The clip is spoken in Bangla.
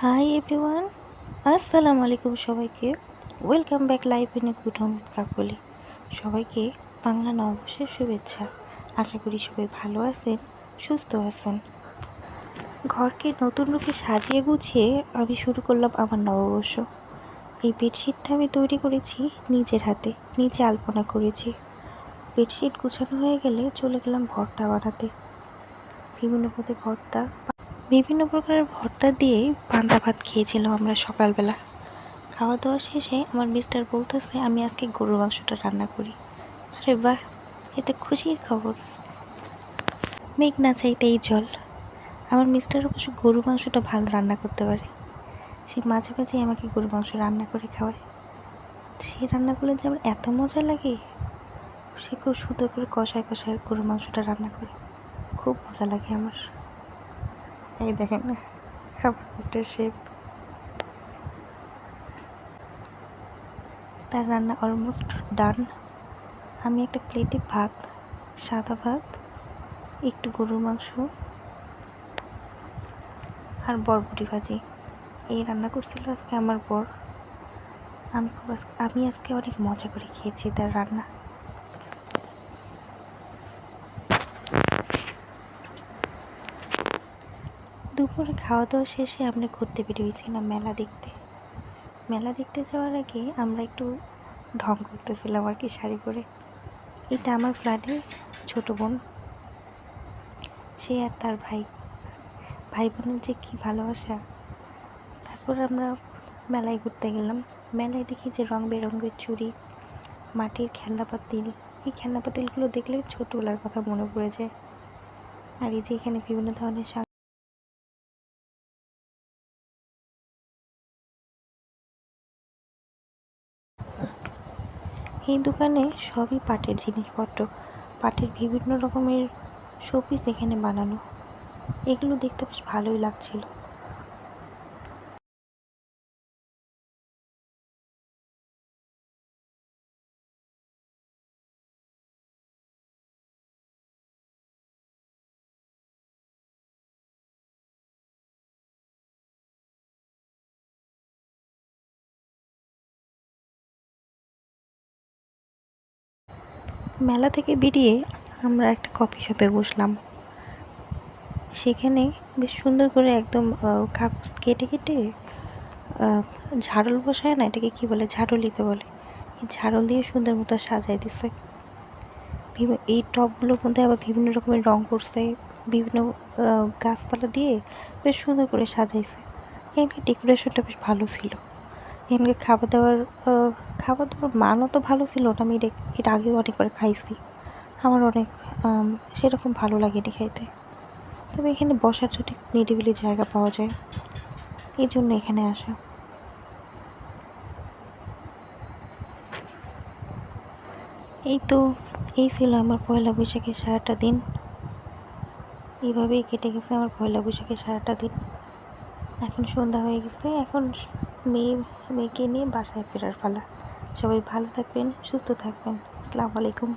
হাই এভরিওয়ান, আসসালামু আলাইকুম সবাইকে। Welcome back live in a good home Kakoli. সবাইকে বাংলা নববর্ষের শুভেচ্ছা। আশা করি সবাই ভালো আছেন, সুস্থ আছেন। ঘরকে নতুন রূপে সাজিয়ে গুছিয়ে আমি শুরু করলাম আমার নববর্ষ। এই বেডশিটটা আমি তৈরি করেছি নিজের হাতে, নিজে আলপনা করেছি। বেডশিট গুছানো হয়ে গেলে চলে গেলাম ভর্তা বানাতে। বিভিন্ন প্রকারের ভর্তা দিয়েই পান্তা ভাত খেয়েছিলাম আমরা সকালবেলা। খাওয়া দাওয়া শেষে আমার মিস্টার বলতেছে আমি আজকে গরুর মাংসটা রান্না করি। আরে বাহ, এতে খুশির খবর। মেঘ না চাইতেই জল। আমার মিস্টার অবশ্য গরুর মাংসটা ভালো রান্না করতে পারে। সে মাঝে মাঝে আমাকে গরুর মাংস রান্না করে খাওয়ায়। সে রান্না করলে যে আমার এত মজা লাগে। সে খুব সুন্দর করে কষায় কষায় গরুর মাংসটা রান্না করে, খুব মজা লাগে আমার। এই দেখেন না আমার মিস্টার শেফ, তার রান্না অলমোস্ট ডান। আমি একটা প্লেটে ভাত, সাদা ভাত, একটু গরুর মাংস আর বরবটি ভাজি এই রান্না করছিল আজকে আমার বর। আমি আজকে অনেক মজা করে খেয়েছি তার রান্না। দুপুরে খাওয়া দাওয়া শেষে আমরা ঘুরতে বেরিয়েছিলাম মেলা দেখতে যাওয়ার আগে আমরা একটু ঢং করতেছিলাম আর কি, শাড়ি পরে। এটা আমার ফ্ল্যাটের ছোট বোন, সে আর তার ভাই বোনের যে কী ভালোবাসা। তারপর আমরা মেলায় ঘুরতে গেলাম। মেলায় দেখি যে রং বেরঙের চুড়ি, মাটির খেলনাপাতিল। এই খেলনাপাতিলগুলো দেখলে ছোটোবেলার কথা মনে পড়ে যায়। আর এই যে এখানে বিভিন্ন ধরনের এই দোকানে সবই পাটের জিনিসপত্র, পাটের বিভিন্ন রকমের শোপিস এখানে বানানো। এগুলো দেখতে বেশ ভালোই লাগছিল। মেলা থেকে বেরিয়ে আমরা একটা কফি শপে বসলাম। সেখানে বেশ সুন্দর করে একদম কাগজ কেটে কেটে ঝাড়ল বসায় না, এটাকে কী বলে, ঝাড়লিতে বলে। এই ঝাড়ল দিয়ে সুন্দর মতো সাজাই দিছে। এই টবগুলোর মধ্যে আবার বিভিন্ন রকমের রং করছে, বিভিন্ন গাছপালা দিয়ে বেশ সুন্দর করে সাজাইছে। এখানকার ডেকোরেশনটা বেশ ভালো ছিল। এখানকার খাবার দাবার মানও তো ভালো ছিল না। আমি এর আগেও অনেকবার খাইছি, আমার অনেক সেরকম ভালো লাগেনি খাইতে। তবে এখানে বসার জন্য নিরিবিলি জায়গা পাওয়া যায়, এই জন্য এখানে আসা। এই ছিল আমার পয়লা বৈশাখের সারাটা দিন। এইভাবেই কেটে গেছে আমার পয়লা বৈশাখের সারাটা দিন। এখন সন্ধ্যা হয়ে গেছে, এখন মেয়েকে নিয়ে বাসায় ফেরার পালা। সবাই ভালো থাকবেন, সুস্থ থাকবেন। আসসালামু আলাইকুম।